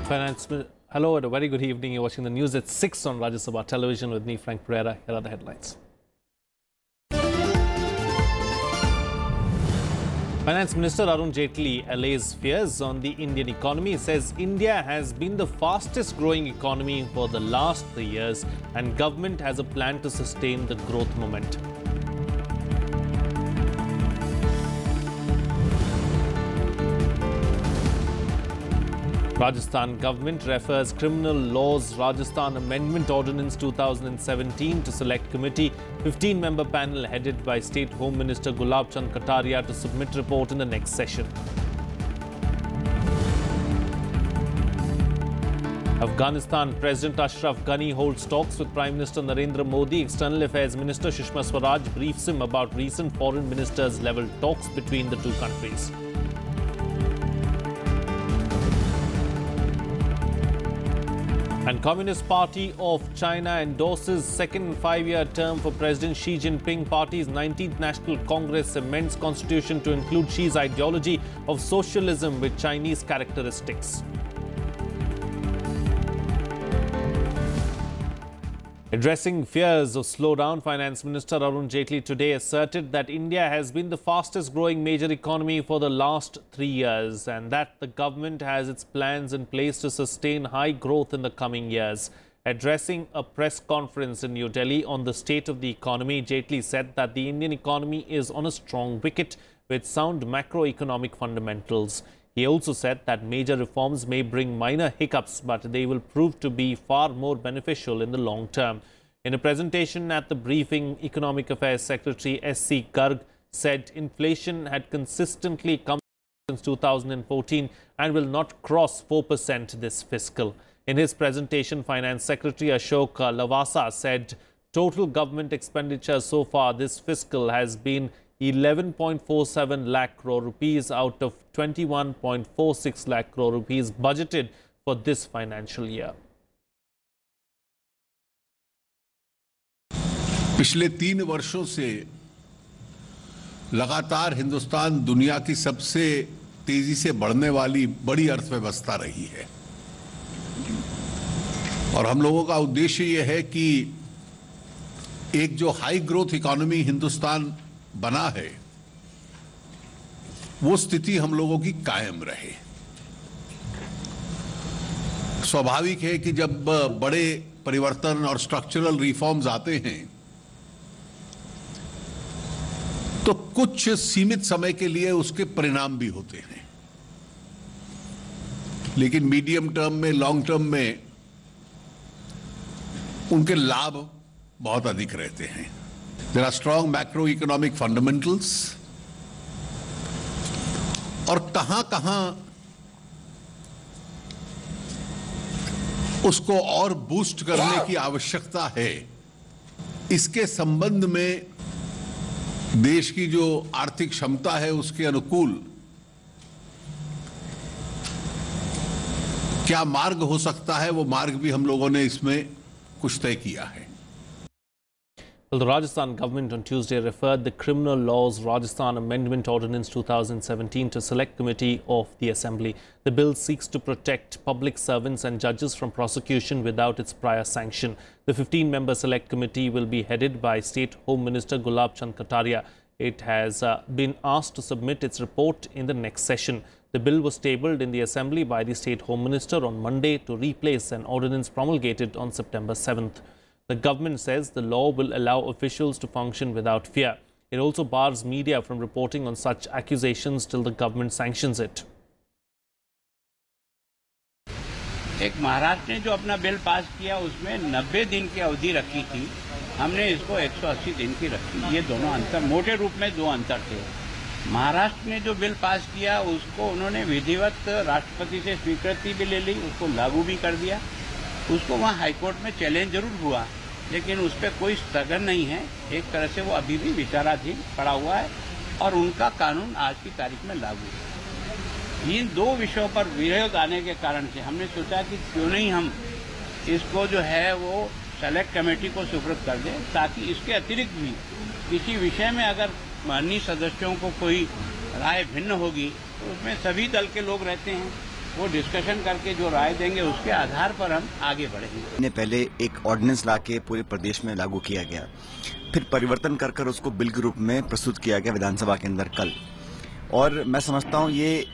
Hello and a very good evening. You're watching the news at 6 on Rajya Sabha television with me, Frank Pereira. Here are the headlines. Finance Minister Arun Jaitley allays fears on the Indian economy. He says India has been the fastest growing economy for the last 3 years and government has a plan to sustain the growth momentum. Rajasthan government refers criminal laws Rajasthan Amendment Ordinance 2017 to select committee. 15-member panel headed by State Home Minister Gulab Chand Kataria to submit report in the next session. Afghanistan President Ashraf Ghani holds talks with Prime Minister Narendra Modi. External Affairs Minister Sushma Swaraj briefs him about recent foreign ministers level talks between the two countries. And Communist Party of China endorses second 5-year term for President Xi Jinping. Party's 19th National Congress amends constitution to include Xi's ideology of socialism with Chinese characteristics. Addressing fears of slowdown, Finance Minister Arun Jaitley today asserted that India has been the fastest growing major economy for the last 3 years and that the government has its plans in place to sustain high growth in the coming years. Addressing a press conference in New Delhi on the state of the economy, Jaitley said that the Indian economy is on a strong wicket with sound macroeconomic fundamentals. He also said that major reforms may bring minor hiccups, but they will prove to be far more beneficial in the long term. In a presentation at the briefing, Economic Affairs Secretary S.C. Garg said inflation had consistently come since 2014 and will not cross 4% this fiscal. In his presentation, Finance Secretary Ashok Lavasa said total government expenditure so far this fiscal has been 11.47 lakh crore rupees out of 21.46 lakh crore rupees budgeted for this financial year. पिछले 3 वर्षों से लगातार हिंदुस्तान दुनिया की सबसे तेजी से बढ़ने वाली बड़ी अर्थव्यवस्था रही है और हम लोगों का उद्देश्य यह है कि एक जो हाई ग्रोथ इकोनॉमी हिंदुस्तान बना है वो स्थिति हम लोगों की कायम रहे। स्वाभाविक है कि जब बड़े परिवर्तन और स्ट्रक्चरल रिफॉर्म्स आते हैं तो कुछ सीमित समय के लिए उसके परिणाम भी होते हैं, लेकिन मीडियम टर्म में, लॉन्ग टर्म में उनके लाभ बहुत अधिक रहते हैं। There are strong macroeconomic fundamentals और कहां-कहां उसको और बूस्ट करने की आवश्यकता है, इसके संबंध में देश की जो आर्थिक क्षमता है उसके अनुकूल क्या मार्ग हो सकता है, वो मार्ग भी हम लोगों ने इसमें कुछ तय किया है। Well, the Rajasthan government on Tuesday referred the Criminal Laws Rajasthan Amendment Ordinance 2017 to Select Committee of the Assembly. The bill seeks to protect public servants and judges from prosecution without its prior sanction. The 15-member Select Committee will be headed by State Home Minister Gulab Chand Kataria. It has been asked to submit its report in the next session. The bill was tabled in the Assembly by the State Home Minister on Monday to replace an ordinance promulgated on September 7th. The government says the law will allow officials to function without fear. It also bars media from reporting on such accusations till the government sanctions it. एक महाराष्ट्र ने जो अपना bill pass किया उसमें 90 दिन की अवधि रखी थी, हमने इसको 180 दिन की रखी। ये दोनों अंतर, मोटे रूप में 2 अंतर थे। महाराष्ट्र ने जो बिल पास किया उसको उन्होंने विधिवत राष्ट्रपति से स्वीकृति भी ले ली, उसको लागू भी कर दिया। उसको वहाँ हाईकोर्ट में चैलेंज जरूर हुआ, लेकिन उस पर कोई स्थगन नहीं है। एक तरह से वो अभी भी विचाराधीन पड़ा हुआ है और उनका कानून आज की तारीख में लागू है। इन 2 विषयों पर विरोध आने के कारण से हमने सोचा कि क्यों नहीं हम इसको जो है वो सेलेक्ट कमेटी को सुपुर्द कर दें, ताकि इसके अतिरिक्त भी किसी विषय में अगर माननीय सदस्यों को कोई राय भिन्न होगी तो उसमें सभी दल के लोग रहते हैं, वो डिस्कशन करके जो राय देंगे उसके आधार पर हम आगे बढ़ेंगे। पहले एक ऑर्डिनेंस लाके पूरे प्रदेश में लागू किया गया, फिर परिवर्तन कर उसको बिल के रूप में प्रस्तुत किया गया विधानसभा के अंदर कल। और मैं समझता हूं ये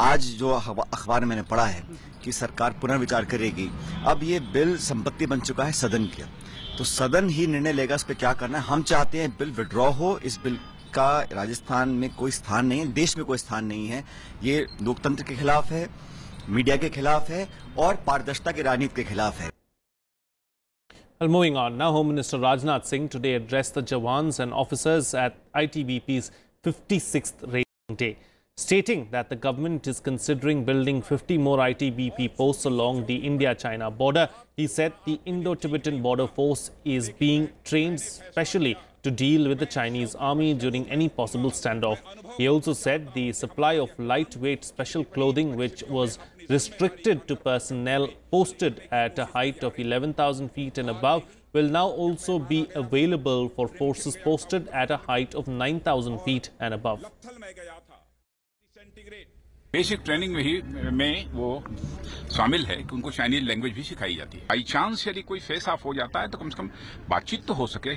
आज जो अखबार में मैंने पढ़ा है कि सरकार पुनर्विचार करेगी। अब ये बिल संपत्ति बन चुका है सदन के, तो सदन ही निर्णय लेगा इस पे क्या करना है। हम चाहते हैं बिल विड्रॉ हो। इस बिल का राजस्थान में कोई स्थान नहीं है, देश में कोई स्थान नहीं है। ये लोकतंत्र के खिलाफ है, मीडिया के खिलाफ है और पारदर्शिता की राजनीति के खिलाफ है। Well, moving on, now Home Minister Rajnath Singh today addressed the Jawans and officers at ITBP's 56th raiding day, stating that the government is considering building 50 more ITBP posts along the India-China border. He said the Indo-Tibetan Border Force is being trained specially to deal with the Chinese army during any possible standoff. He also said the supply of lightweight special clothing, which was restricted to personnel posted at a height of 11,000 feet and above, will now also be available for forces posted at a height of 9,000 feet and above. Basic training में वो शामिल है कि उनको Chinese language भी सिखाई जाती है। बाई चांस यदि कोई फेस ऑफ हो जाता है तो कम से कम बातचीत तो हो सके,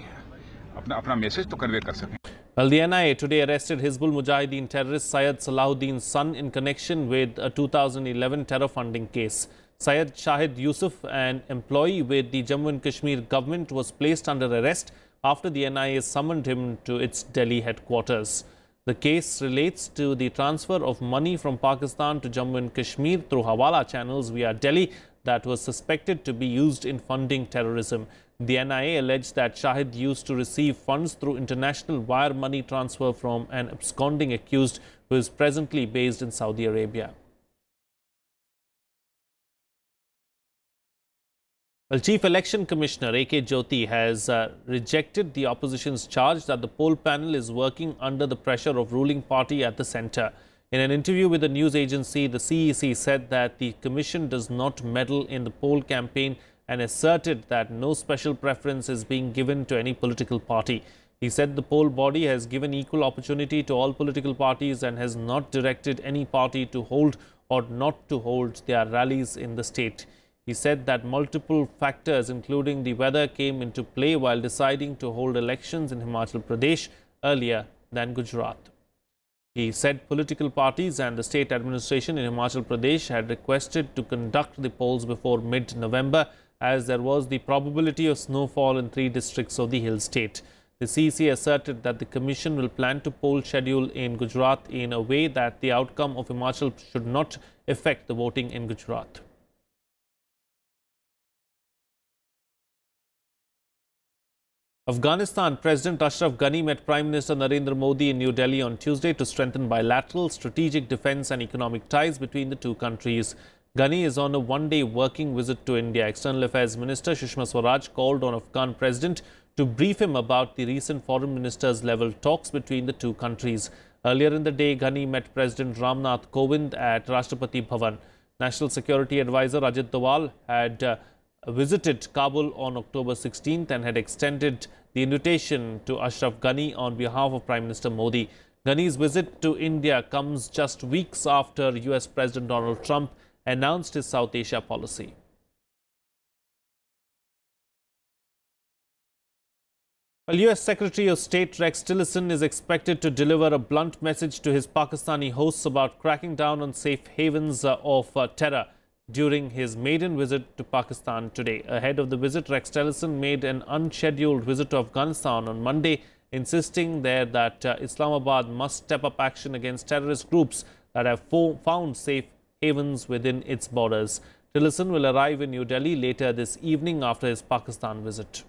अपना मैसेज तो कन्वे कर सकें। Well, the NIA today arrested Hizbul Mujahideen terrorist Syed Salahuddin's son in connection with a 2011 terror funding case. Syed Shahid Yusuf, an employee with the Jammu and Kashmir government, was placed under arrest after the NIA summoned him to its Delhi headquarters. The case relates to the transfer of money from Pakistan to Jammu and Kashmir through Hawala channels via Delhi that was suspected to be used in funding terrorism. The NIA alleged that Shahid used to receive funds through international wire money transfer from an absconding accused who is presently based in Saudi Arabia. Well, Chief Election Commissioner A.K. Jyoti has rejected the opposition's charge that the poll panel is working under the pressure of ruling party at the centre. In an interview with the news agency, the CEC said that the commission does not meddle in the poll campaign and asserted that no special preference is being given to any political party. He said the poll body has given equal opportunity to all political parties and has not directed any party to hold or not to hold their rallies in the state. He said that multiple factors, including the weather, came into play while deciding to hold elections in Himachal Pradesh earlier than Gujarat. He said political parties and the state administration in Himachal Pradesh had requested to conduct the polls before mid-November, as there was the probability of snowfall in 3 districts of the hill state. The CEC asserted that the commission will plan to poll schedule in Gujarat in a way that the outcome of Himachal should not affect the voting in Gujarat. Afghanistan President Ashraf Ghani met Prime Minister Narendra Modi in New Delhi on Tuesday to strengthen bilateral, strategic defence and economic ties between the two countries. Ghani is on a one-day working visit to India. External Affairs Minister Sushma Swaraj called on Afghan President to brief him about the recent foreign ministers-level talks between the two countries. Earlier in the day, Ghani met President Ramnath Kovind at Rashtrapati Bhavan. National Security Advisor Ajit Doval had visited Kabul on October 16th and had extended the invitation to Ashraf Ghani on behalf of Prime Minister Modi. Ghani's visit to India comes just weeks after US President Donald Trump announced his South Asia policy. Well, US Secretary of State Rex Tillerson is expected to deliver a blunt message to his Pakistani hosts about cracking down on safe havens of terror during his maiden visit to Pakistan today. Ahead of the visit, Rex Tillerson made an unscheduled visit to Afghanistan on Monday, insisting there that Islamabad must step up action against terrorist groups that have found safe havens within its borders. Tillerson will arrive in New Delhi later this evening after his Pakistan visit.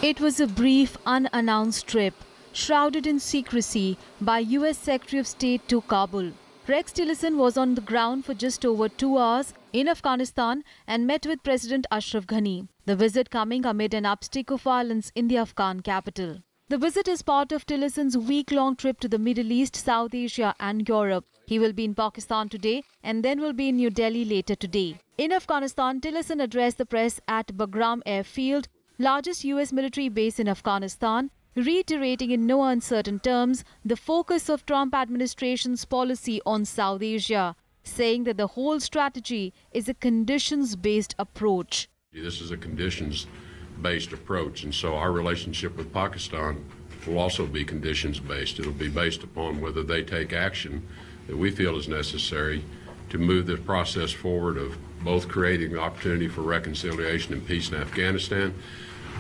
It was a brief, unannounced trip, shrouded in secrecy by US Secretary of State to Kabul. Rex Tillerson was on the ground for just over 2 hours in Afghanistan and met with President Ashraf Ghani. The visit coming amid an upstick of violence in the Afghan capital. The visit is part of Tillerson's week-long trip to the Middle East, South Asia and Europe. He will be in Pakistan today and then will be in New Delhi later today. In Afghanistan, Tillerson addressed the press at Bagram Airfield, largest US military base in Afghanistan, reiterating in no uncertain terms the focus of Trump administration's policy on South Asia, saying that the whole strategy is a conditions-based approach. This is a conditions-based approach, and so our relationship with Pakistan will also be conditions-based. It'll be based upon whether they take action that we feel is necessary to move this process forward of both creating the opportunity for reconciliation and peace in Afghanistan,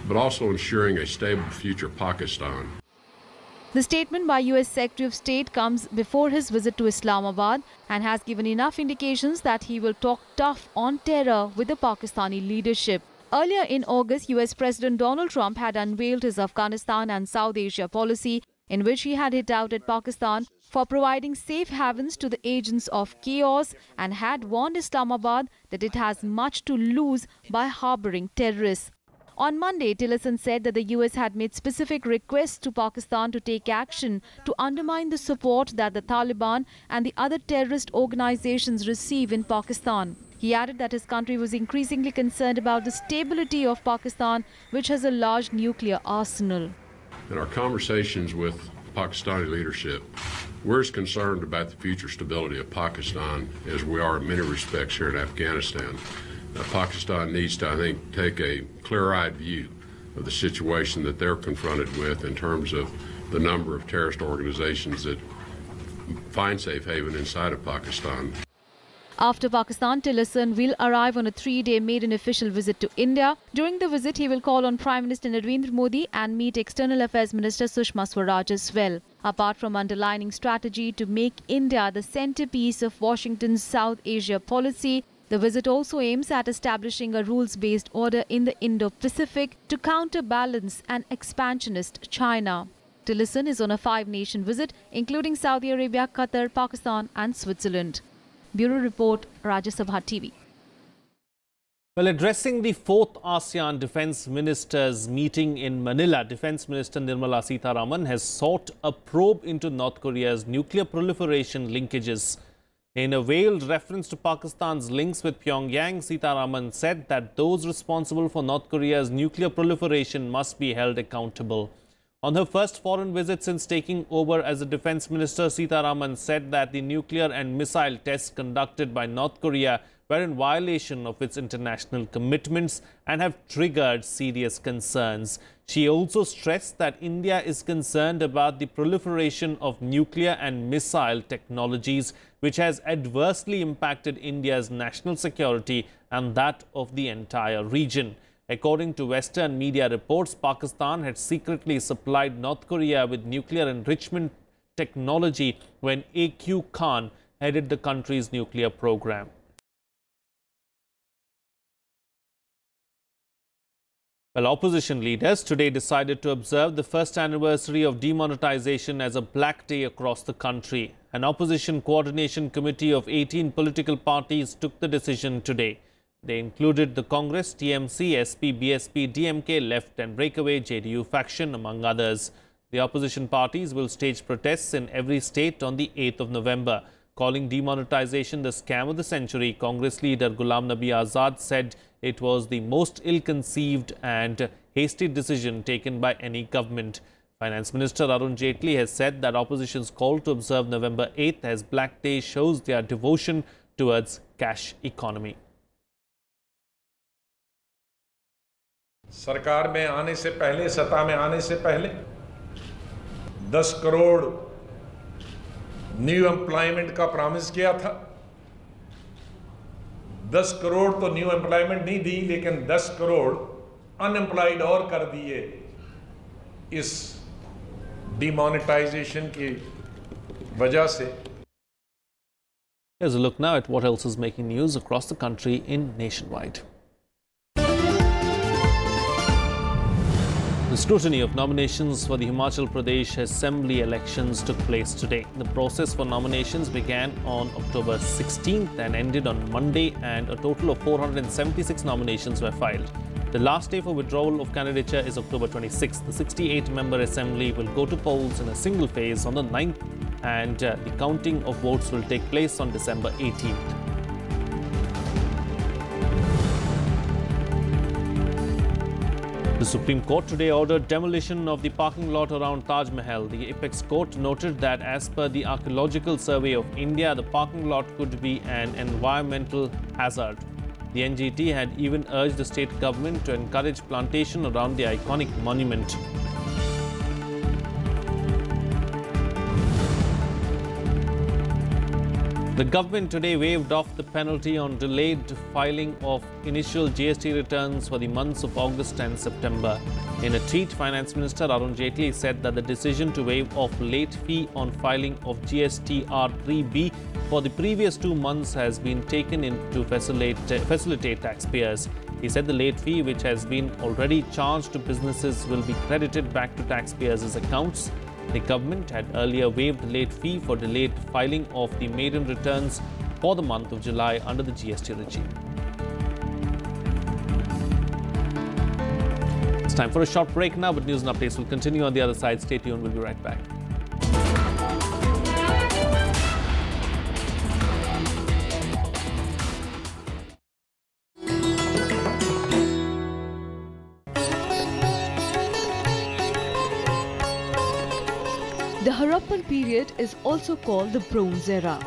but also ensuring a stable future Pakistan. The statement by US Secretary of State comes before his visit to Islamabad and has given enough indications that he will talk tough on terror with the Pakistani leadership. Earlier in August, US President Donald Trump had unveiled his Afghanistan and South Asia policy, in which he had hit out at Pakistan for providing safe havens to the agents of chaos and had warned Islamabad that it has much to lose by harboring terrorists. On Monday, Tillerson said that the US had made specific requests to Pakistan to take action to undermine the support that the Taliban and the other terrorist organizations receive in Pakistan. He added that his country was increasingly concerned about the stability of Pakistan, which has a large nuclear arsenal. In our conversations with Pakistani leadership, we're as concerned about the future stability of Pakistan as we are in many respects here in Afghanistan. Pakistan needs to, I think, take a clear-eyed view of the situation that they're confronted with in terms of the number of terrorist organizations that find safe haven inside of Pakistan. After Pakistan, Tillerson will arrive on a 3-day maiden official visit to India. During the visit, he will call on Prime Minister Narendra Modi and meet External Affairs Minister Sushma Swaraj as well. Apart from underlining strategy to make India the centerpiece of Washington's South Asia policy, the visit also aims at establishing a rules-based order in the Indo-Pacific to counterbalance an expansionist China. Tillerson is on a 5-nation visit, including Saudi Arabia, Qatar, Pakistan and Switzerland. Bureau Report, Rajya Sabha TV. Well, addressing the 4th ASEAN Defence Ministers meeting in Manila, Defence Minister Nirmala Sitharaman has sought a probe into North Korea's nuclear proliferation linkages. In a veiled reference to Pakistan's links with Pyongyang, Sitharaman said that those responsible for North Korea's nuclear proliferation must be held accountable. On her first foreign visit since taking over as a defence minister, Sitharaman said that the nuclear and missile tests conducted by North Korea were in violation of its international commitments and have triggered serious concerns. She also stressed that India is concerned about the proliferation of nuclear and missile technologies, which has adversely impacted India's national security and that of the entire region. According to Western media reports, Pakistan had secretly supplied North Korea with nuclear enrichment technology when A.Q. Khan headed the country's nuclear program. Well, opposition leaders today decided to observe the first anniversary of demonetization as a black day across the country. An opposition coordination committee of 18 political parties took the decision today. They included the Congress, TMC, SP, BSP, DMK, Left and Breakaway, JDU faction, among others. The opposition parties will stage protests in every state on the 8th of November. Calling demonetization the scam of the century, Congress leader Ghulam Nabi Azad said it was the most ill-conceived and hasty decision taken by any government. Finance Minister Arun Jaitley has said that opposition's call to observe November 8th as Black Day shows their devotion towards cash economy. सरकार में आने से पहले, सत्ता में आने से पहले 10 करोड़ न्यू एम्प्लॉयमेंट का प्रॉमिस किया था। 10 करोड़ तो न्यू एम्प्लॉयमेंट नहीं दी, लेकिन 10 करोड़ अनएम्प्लॉयड और कर दिए इस डिमोनेटाइजेशन की वजह से। Here's a look now at what else is making news across the country in Nationwide. The scrutiny of nominations for the Himachal Pradesh Assembly elections took place today. The process for nominations began on October 16th and ended on Monday, and a total of 476 nominations were filed. The last day for withdrawal of candidature is October 26th. The 68-member assembly will go to polls in a single phase on the 9th, and the counting of votes will take place on December 18th. The Supreme Court today ordered demolition of the parking lot around Taj Mahal. The apex court noted that as per the Archaeological Survey of India, the parking lot could be an environmental hazard. The NGT had even urged the state government to encourage plantation around the iconic monument. The government today waived off the penalty on delayed filing of initial GST returns for the months of August and September. In a tweet, Finance Minister Arun Jaitley said that the decision to waive off late fee on filing of GSTR3B for the previous 2 months has been taken in to facilitate taxpayers. He said the late fee, which has been already charged to businesses, will be credited back to taxpayers' accounts. The government had earlier waived the late fee for delayed filing of the maiden returns for the month of July under the GST regime. It's time for a short break now, but news and updates will continue on the other side. Stay tuned, we'll be right back. The Harappan period is also called the Bronze Era.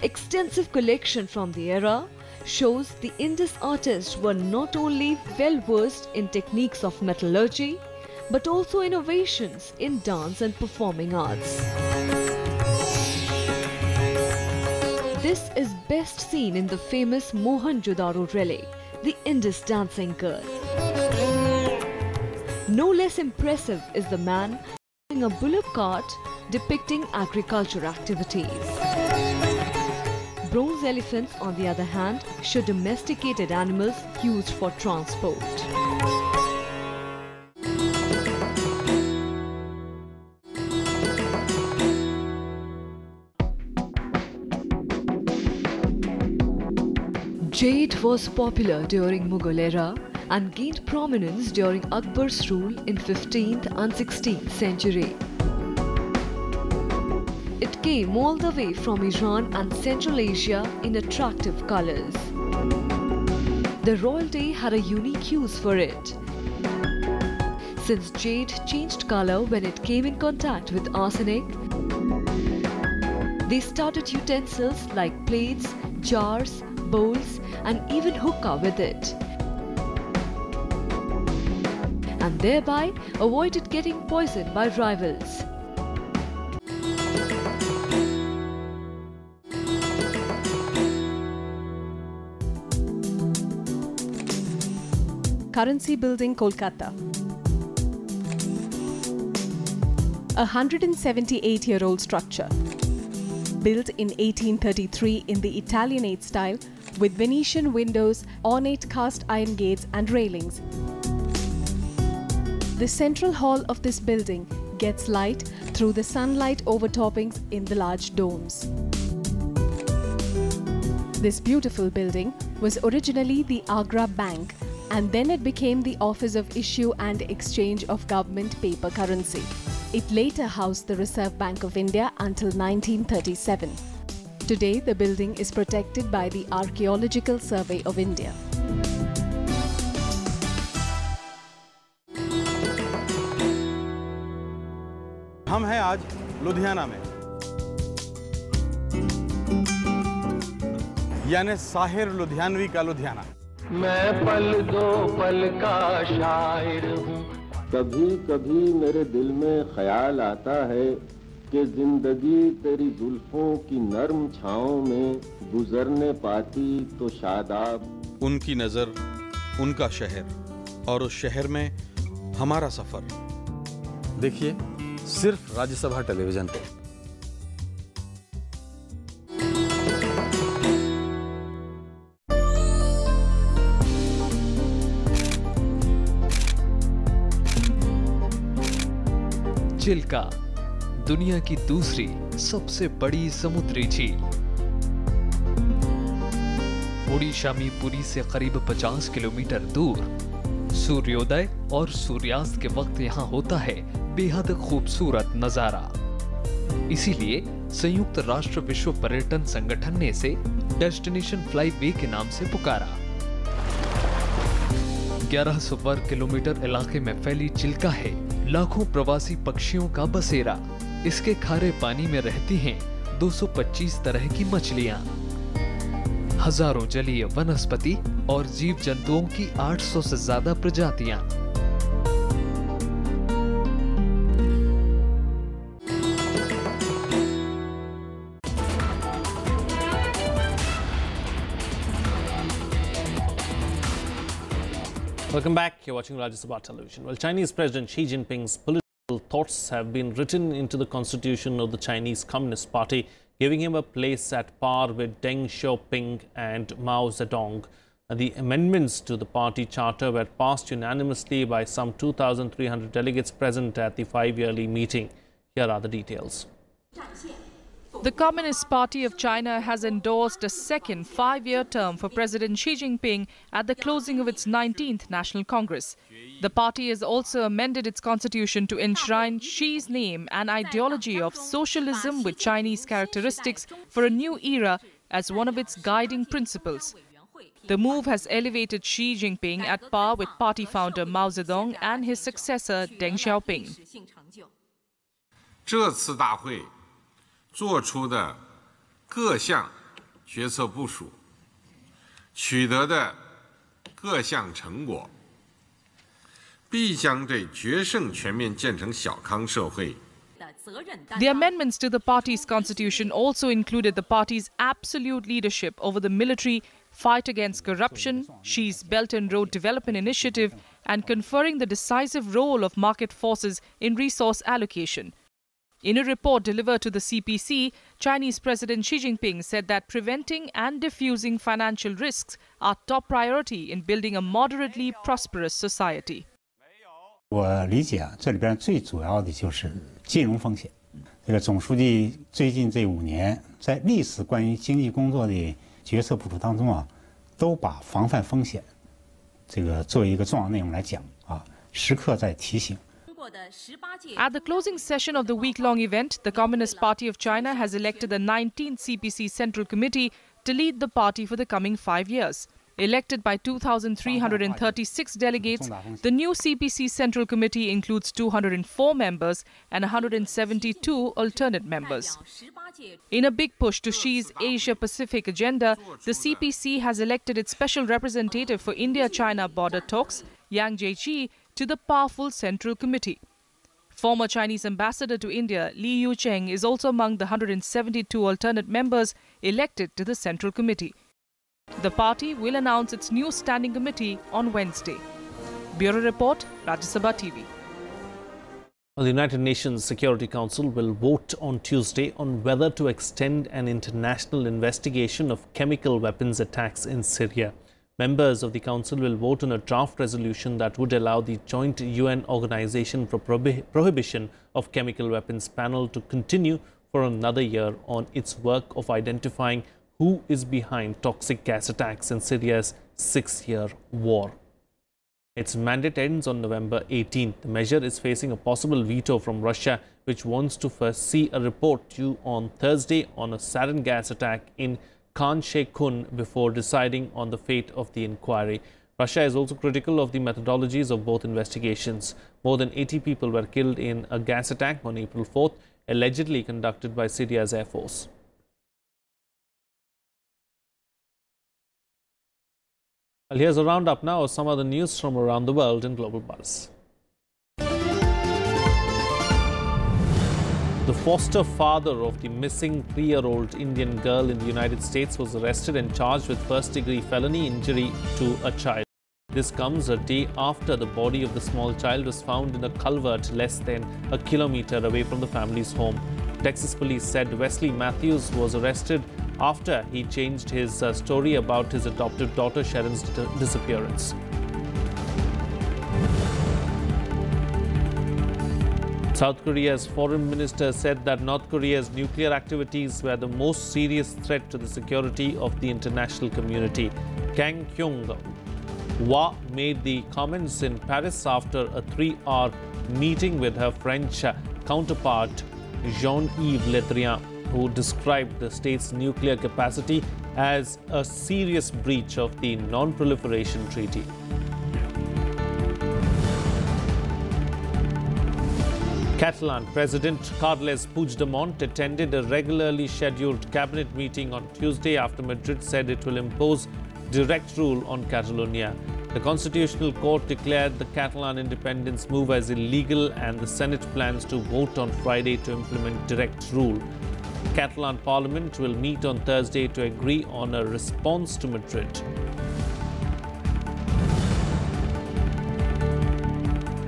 Extensive collection from the era shows the Indus artists were not only well versed in techniques of metallurgy, but also innovations in dance and performing arts. This is best seen in the famous Mohenjo-daro relic, the Indus dancing girl. No less impressive is the man in a bullock cart depicting agriculture activities. Bronze elephants, on the other hand, show domesticated animals used for transport. Jade was popular during Mughal era and gained prominence during Akbar's rule in 15th and 16th century. It came all the way from Iran and Central Asia in attractive colors. The royalty had a unique use for it, since jade changed color when it came in contact with arsenic. They started utensils like plates, jars, bowls, and even hookah with it, and thereby avoided getting poisoned by rivals. Currency Building, Kolkata. A 178-year-old structure, built in 1833 in the Italianate style with Venetian windows, ornate cast iron gates and railings. The central hall of this building gets light through the sunlight overtoppings in the large domes. This beautiful building was originally the Agra Bank, and then it became the Office of Issue and Exchange of Government Paper Currency. It later housed the Reserve Bank of India until 1937. Today, the building is protected by the Archaeological Survey of India. हम हैं आज लुधियाना में, यानी साहिर लुधियानवी का लुधियाना। मैं पल दो पल का शायर हूँ। कभी कभी मेरे दिल में ख्याल आता है कि जिंदगी तेरी जुल्फों की नर्म छाँव में गुजरने पाती तो शादाब। उनकी नजर, उनका शहर और उस शहर में हमारा सफर। देखिए सिर्फ राज्यसभा टेलीविजन पे। चिल्का, दुनिया की दूसरी सबसे बड़ी समुद्री झील। ओडिशा में पुरी से करीब 50 किलोमीटर दूर। सूर्योदय और सूर्यास्त के वक्त यहाँ होता है बेहद खूबसूरत नजारा। इसीलिए संयुक्त राष्ट्र विश्व पर्यटन संगठन ने इसे डेस्टिनेशन फ्लाई वे के नाम से पुकारा। 1100 वर्ग किलोमीटर इलाके में फैली चिल्का है लाखों प्रवासी पक्षियों का बसेरा। इसके खारे पानी में रहती हैं 225 तरह की मछलियां, हजारों जलीय वनस्पति और जीव जंतुओं की 800 से ज्यादा प्रजातियां। Welcome back. You're watching Rajya Sabha television. Well, Chinese President Xi Jinping's political thoughts have been written into the constitution of the Chinese Communist Party, giving him a place at par with Deng Xiaoping and Mao Zedong. The amendments to the party charter were passed unanimously by some 2,300 delegates present at the 5-yearly meeting. Here are the details. The Communist Party of China has endorsed a second 5-year term for President Xi Jinping at the closing of its 19th National Congress. The party has also amended its constitution to enshrine Xi's name and ideology of socialism with Chinese characteristics for a new era as one of its guiding principles. The move has elevated Xi Jinping at par with party founder Mao Zedong and his successor Deng Xiaoping. 这次大会 做出的各项决策部署，取得的各项成果，必将对决胜全面建成小康社会。 The amendments to the party's constitution also included the party's absolute leadership over the military, fight against corruption, Xi's Belt and Road Development Initiative, and conferring the decisive role of market forces in resource allocation. In a report delivered to the CPC, Chinese President Xi Jinping said that preventing and diffusing financial risks are top priority in building a moderately prosperous society. 我理解这里边最主要的就是金融风险。这个总书记最近这5年在历史关于经济工作的决策部署当中都把防范风险这个作为一个重要内容来讲时刻在提醒。 At the closing session of the week-long event, the Communist Party of China has elected the 19th CPC Central Committee to lead the party for the coming 5 years. Elected by 2,336 delegates, the new CPC Central Committee includes 204 members and 172 alternate members. In a big push to Xi's Asia-Pacific agenda, the CPC has elected its special representative for India-China border talks, Yang Jiechi, to the powerful Central Committee. Former Chinese ambassador to India, Li Yucheng, is also among the 172 alternate members elected to the Central Committee. The party will announce its new standing committee on Wednesday. Bureau Report, Rajya Sabha TV. Well, the United Nations Security Council will vote on Tuesday on whether to extend an international investigation of chemical weapons attacks in Syria. Members of the Council will vote on a draft resolution that would allow the joint UN Organization for Prohibition of Chemical Weapons panel to continue for another year on its work of identifying who is behind toxic gas attacks in Syria's 6-year war. Its mandate ends on November 18th. The measure is facing a possible veto from Russia, which wants to first see a report due on Thursday on a sarin gas attack in Khan Sheikhun before deciding on the fate of the inquiry. Russia is also critical of the methodologies of both investigations. More than 80 people were killed in a gas attack on April 4th, allegedly conducted by Syria's Air Force. Well, here's a roundup now of some of the news from around the world in Global Buzz. The foster father of the missing 3-year-old Indian girl in the United States was arrested and charged with first-degree felony injury to a child. This comes a day after the body of the small child was found in a culvert less than a kilometer away from the family's home. Texas police said Wesley Matthews was arrested after he changed his story about his adoptive daughter Sharon's disappearance. South Korea's foreign minister said that North Korea's nuclear activities were the most serious threat to the security of the international community. Kang Kyung-hwa made the comments in Paris after a 3-hour meeting with her French counterpart Jean-Yves Le Drian, who described the state's nuclear capacity as a serious breach of the Non-Proliferation Treaty. Catalan President Carles Puigdemont attended a regularly scheduled cabinet meeting on Tuesday after Madrid said it will impose direct rule on Catalonia. The Constitutional Court declared the Catalan independence move as illegal, and the Senate plans to vote on Friday to implement direct rule. Catalan Parliament will meet on Thursday to agree on a response to Madrid.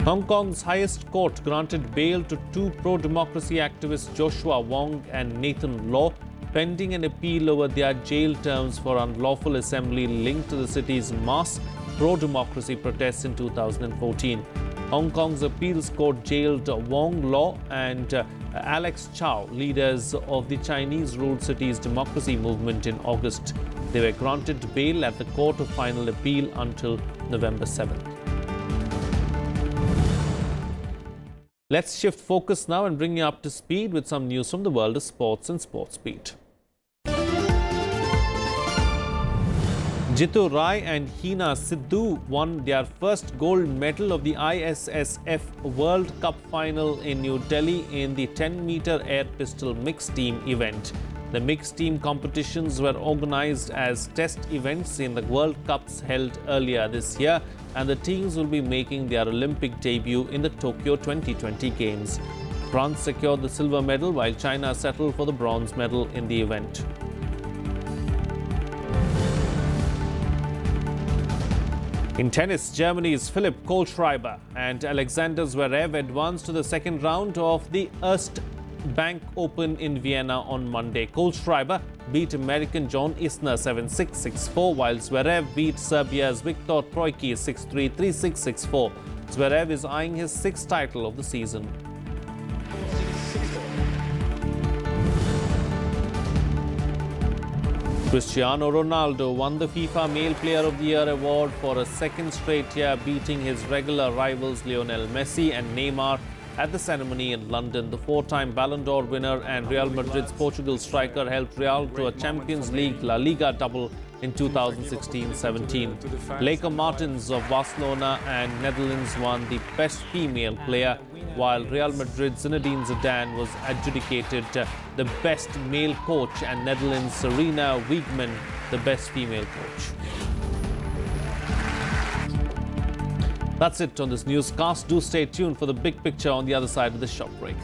Hong Kong's highest court granted bail to two pro-democracy activists Joshua Wong and Nathan Law, pending an appeal over their jail terms for unlawful assembly linked to the city's mass pro-democracy protests in 2014. Hong Kong's appeals court jailed Wong, Law and Alex Chow, leaders of the Chinese-ruled city's democracy movement, in August. They were granted bail at the Court of Final Appeal until November 7th. Let's shift focus now and bring you up to speed with some news from the world of sports and Sports Beat. Jitu Rai and Hina Sidhu won their first gold medal of the ISSF World Cup final in New Delhi in the 10-meter air pistol mixed team event. The mixed team competitions were organized as test events in the World Cups held earlier this year, and the teams will be making their Olympic debut in the Tokyo 2020 Games. France secured the silver medal while China settled for the bronze medal in the event. In tennis, Germany's Philipp Kohlschreiber and Alexander Zverev advanced to the second round of the Erste Bank Open in Vienna on Monday. Kohlschreiber beat American John Isner 7-6, 6-4, while Zverev beat Serbia's Viktor Troicki 6-3, 3-6, 6-4. Zverev is eyeing his sixth title of the season. Cristiano Ronaldo won the FIFA Male Player of the Year award for a second straight year, beating his regular rivals Lionel Messi and Neymar at the ceremony in London. The four-time Ballon d'Or winner and Real Madrid's Portugal striker helped Real to a Champions League La Liga double in 2016-17. Laker Martins of Barcelona and Netherlands won the Best Female Player, while Real Madrid's Zinedine Zidane was adjudicated the Best Male Coach and Netherlands' Serena Wiegman the Best Female Coach. That's it on this newscast. Do stay tuned for the big picture on the other side of the shop break.